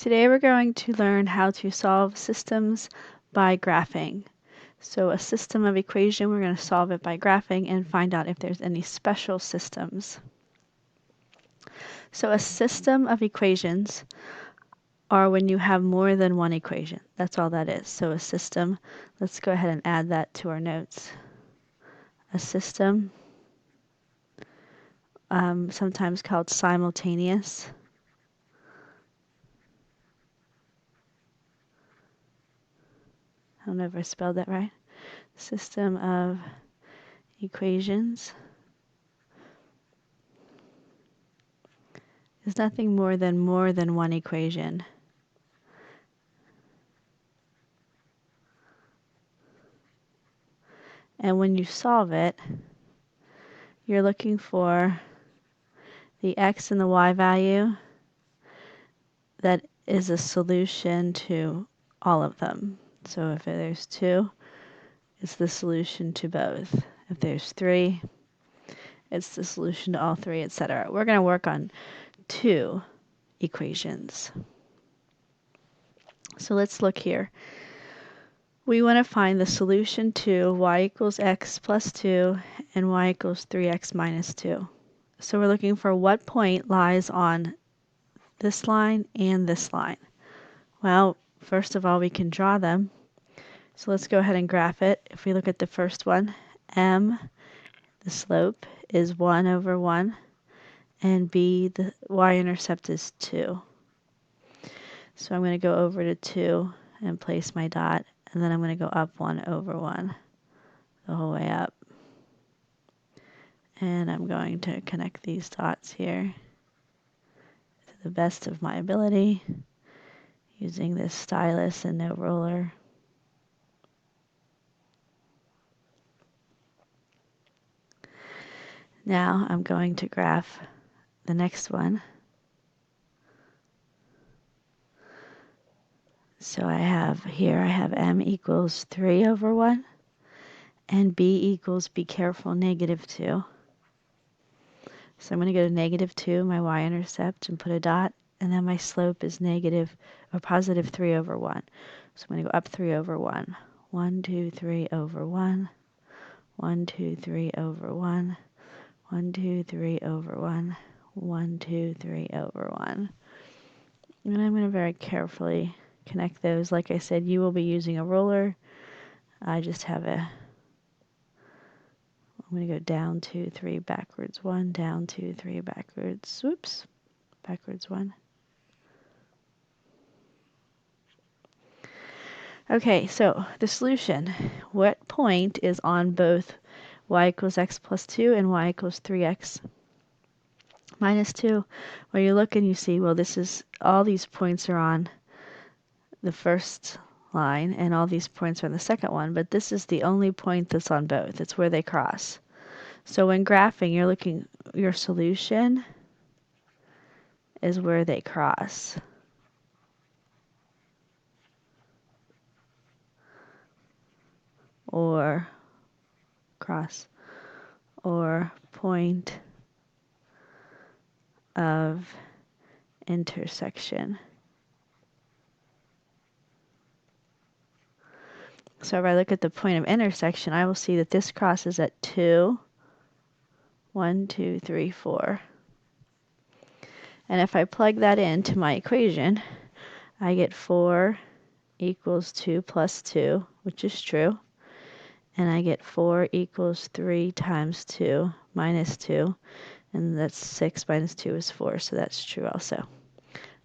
Today we're going to learn how to solve systems by graphing. So a system of equation, we're going to solve it by graphing and find out if there's any special systems. So a system of equations are when you have more than one equation. That's all that is. So a system, let's go ahead and add that to our notes. A system, sometimes called simultaneous. I don't know if I spelled that right. System of equations is nothing more than one equation. And when you solve it, you're looking for the x and the y value that is a solution to all of them. So if there's 2, it's the solution to both. If there's 3, it's the solution to all 3, etc. We're going to work on 2 equations. So let's look here. We want to find the solution to y equals x plus 2 and y equals 3x minus 2. So we're looking for what point lies on this line and this line. Well, first of all, we can draw them. So let's go ahead and graph it. If we look at the first one, m, the slope, is 1 over 1, and b, the y-intercept is 2. So I'm going to go over to 2 and place my dot, and then I'm going to go up 1 over 1 the whole way up. And I'm going to connect these dots here to the best of my ability using this stylus and no roller. Now I'm going to graph the next one. So I have m equals 3 over 1, and b equals, be careful, negative 2. So I'm going to go to negative 2, my y-intercept, and put a dot, and then my slope is negative or positive 3 over 1. So I'm going to go up 3 over 1. 1, 2, 3 over 1. 1, 2, 3 over 1. 1, 2, 3 over 1. 1, 2, 3 over 1. And I'm going to very carefully connect those. Like I said, you will be using a ruler. I just have I'm going to go down 2, 3, backwards 1, down 2, 3, backwards, whoops, backwards 1. Okay, so the solution. What point is on both y equals x plus 2 and y equals 3x minus 2? Well, you look and you see, well, this is, all these points are on the first line, and all these points are on the second one, but this is the only point that's on both. It's where they cross. So when graphing, you're looking, your solution is where they cross. Or cross, or point of intersection. So if I look at the point of intersection, I will see that this crosses at 2, 1, 2, 3, 4. And if I plug that into my equation, I get 4 equals 2 plus 2, which is true. And I get 4 equals 3 times 2 minus 2. And that's 6 minus 2 is 4, so that's true also.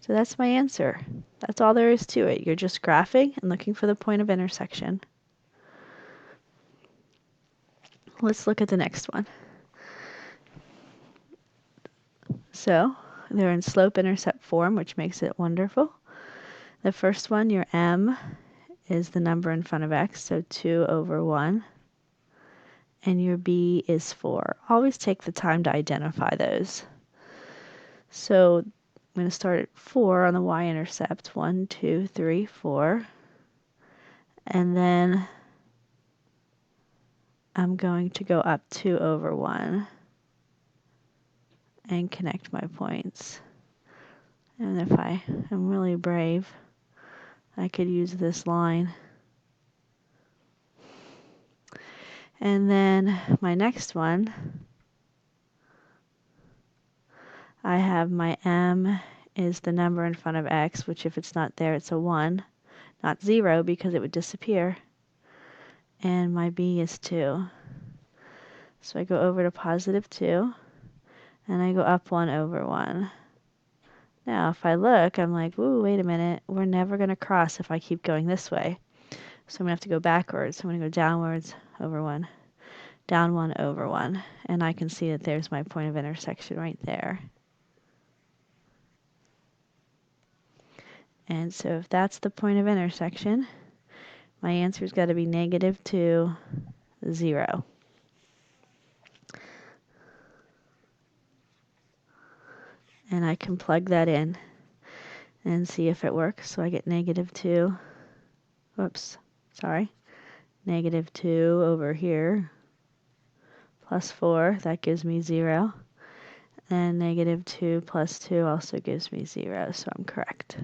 So that's my answer. That's all there is to it. You're just graphing and looking for the point of intersection. Let's look at the next one. So they're in slope-intercept form, which makes it wonderful. The first one, your m, is the number in front of x, so 2 over 1. And your b is 4. Always take the time to identify those. So I'm going to start at 4 on the y-intercept. 1, 2, 3, 4. And then I'm going to go up 2 over 1 and connect my points. And if I am really brave, I could use this line. And then my next one, I have my m is the number in front of x, which if it's not there, it's a 1, not 0 because it would disappear. And my b is 2. So I go over to positive 2, and I go up 1 over 1. Now, if I look, I'm like, ooh, wait a minute. We're never going to cross if I keep going this way. So I'm going to have to go backwards. I'm going to go downwards over 1, down 1 over 1. And I can see that there's my point of intersection right there. And so if that's the point of intersection, my answer's got to be negative 2, 0. And I can plug that in and see if it works. So I get negative 2, whoops, sorry, negative 2 over here, plus 4, that gives me 0. And negative 2 plus 2 also gives me 0, so I'm correct.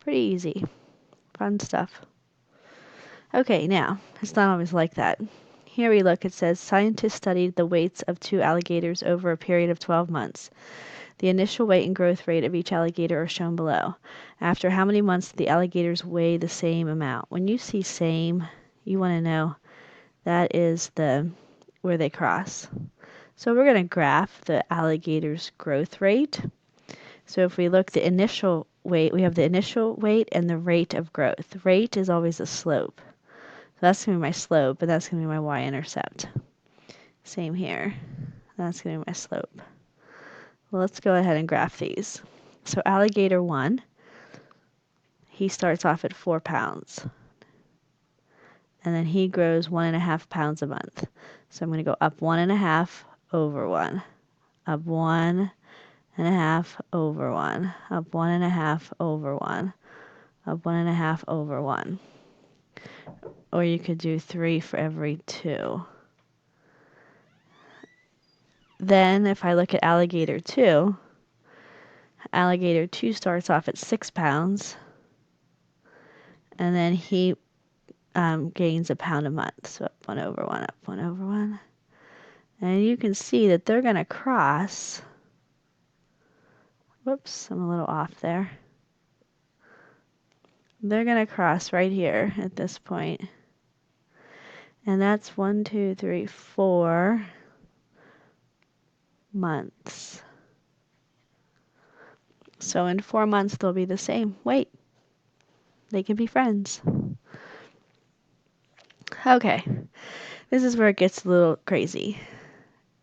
Pretty easy. Fun stuff. Okay, now, it's not always like that. Here we look, it says, scientists studied the weights of 2 alligators over a period of 12 months. The initial weight and growth rate of each alligator are shown below. After how many months did the alligators weigh the same amount? When you see same, you want to know that is where they cross. So we're going to graph the alligator's growth rate. So if we look the initial weight, we have the initial weight and the rate of growth. Rate is always a slope. So that's going to be my slope, and that's going to be my y-intercept. Same here. That's going to be my slope. Well, let's go ahead and graph these. So alligator 1, he starts off at 4 pounds. And then he grows 1.5 pounds a month. So I'm going to go up 1.5 over 1. Up 1.5 over 1. Up 1.5 over 1. Up 1.5 over 1. Or you could do 3 for every 2. Then if I look at alligator 2, alligator 2 starts off at 6 pounds. And then he gains a pound a month. So up 1 over 1, up 1 over 1. And you can see that they're going to cross. Whoops, I'm a little off there. They're going to cross right here at this point. And that's 1, 2, 3, 4 months. So in 4 months, they'll be the same weight. They can be friends. Okay, this is where it gets a little crazy.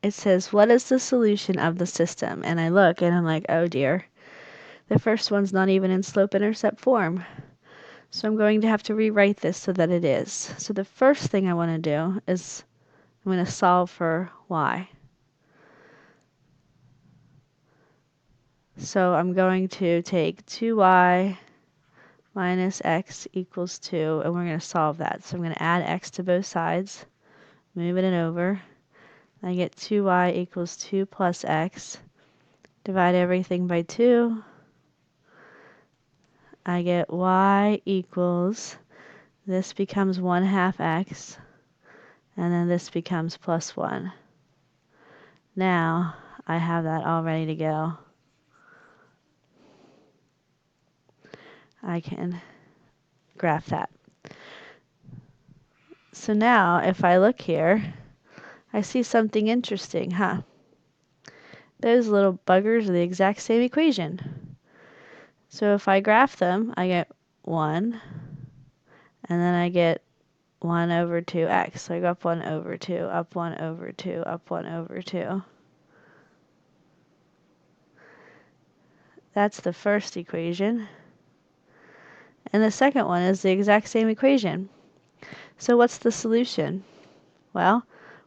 It says, what is the solution of the system? And I look and I'm like, oh dear. The first one's not even in slope-intercept form. So I'm going to have to rewrite this so that it is. So the first thing I want to do is I'm going to solve for y. So I'm going to take 2y minus x equals 2, and we're going to solve that. So I'm going to add x to both sides, moving it over. I get 2y equals 2 plus x. Divide everything by 2. I get y equals, this becomes 1/2 x, and then this becomes plus 1. Now I have that all ready to go. I can graph that. So now if I look here, I see something interesting, huh? Those little buggers are the exact same equation. So if I graph them, I get 1, and then I get 1 over 2x. So I go up 1 over 2, up 1 over 2, up 1 over 2. That's the first equation. And the second one is the exact same equation. So what's the solution? Well,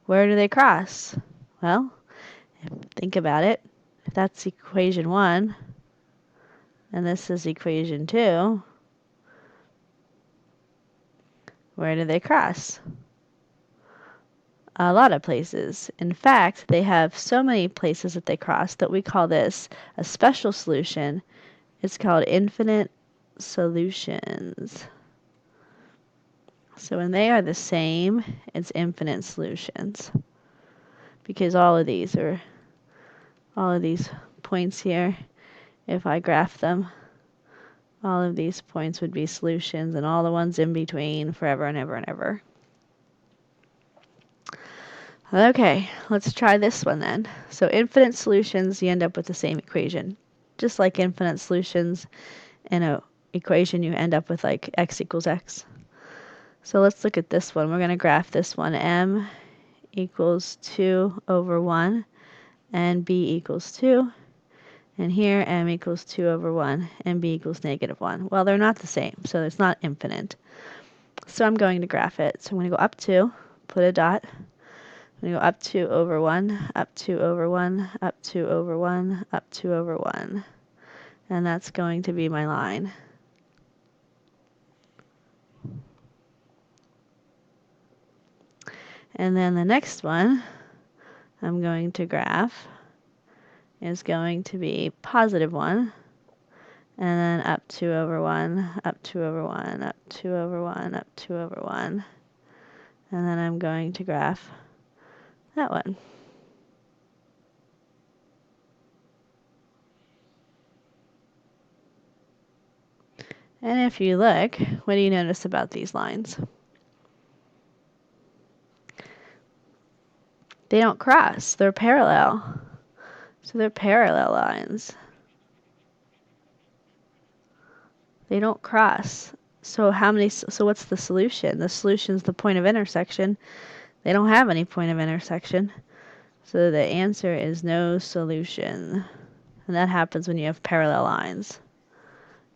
where do they cross? Well, think about it. If that's equation 1, and this is equation 2, where do they cross? a lot of places. In fact, they have so many places that they cross that we call this a special solution. It's called infinite solutions. So when they are the same, it's infinite solutions. Because all of these points here, if I graph them, all of these points would be solutions, and all the ones in between forever and ever and ever. Okay, let's try this one then. So infinite solutions, you end up with the same equation. Just like infinite solutions in an equation, you end up with like x equals x. So let's look at this one. We're going to graph this one. M equals 2 over 1, and B equals 2. And here, M equals 2 over 1, and B equals negative 1. Well, they're not the same, so it's not infinite. So I'm going to graph it. So I'm going to go up 2, put a dot. I'm going to go up 2 over 1, up 2 over 1, up 2 over 1, up 2 over 1. And that's going to be my line. And then the next one I'm going to graph is going to be positive 1, and then up 2 over 1, up 2 over 1, up 2 over 1, up 2 over 1. And then I'm going to graph that one. And if you look, what do you notice about these lines? They don't cross. They're parallel. So they're parallel lines. They don't cross. So what's the solution? The solution is the point of intersection. They don't have any point of intersection. So the answer is no solution. And that happens when you have parallel lines.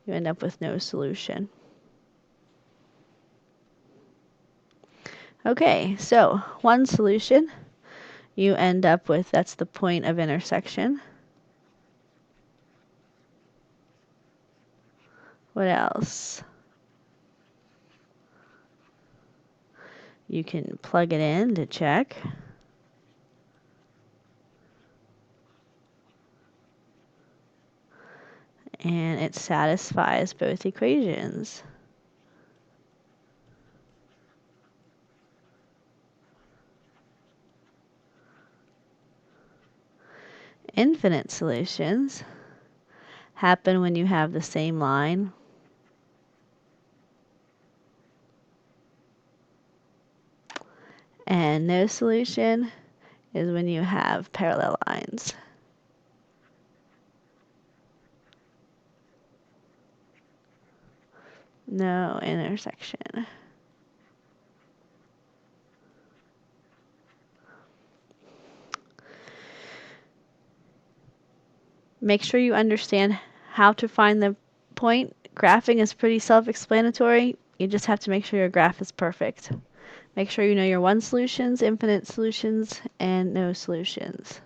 You end up with no solution. Okay, so one solution you end up with, that's the point of intersection. What else? You can plug it in to check. And it satisfies both equations. Infinite solutions happen when you have the same line. And no solution is when you have parallel lines. No intersection. Make sure you understand how to find the point. Graphing is pretty self-explanatory. You just have to make sure your graph is perfect. Make sure you know your one solutions, infinite solutions, and no solutions.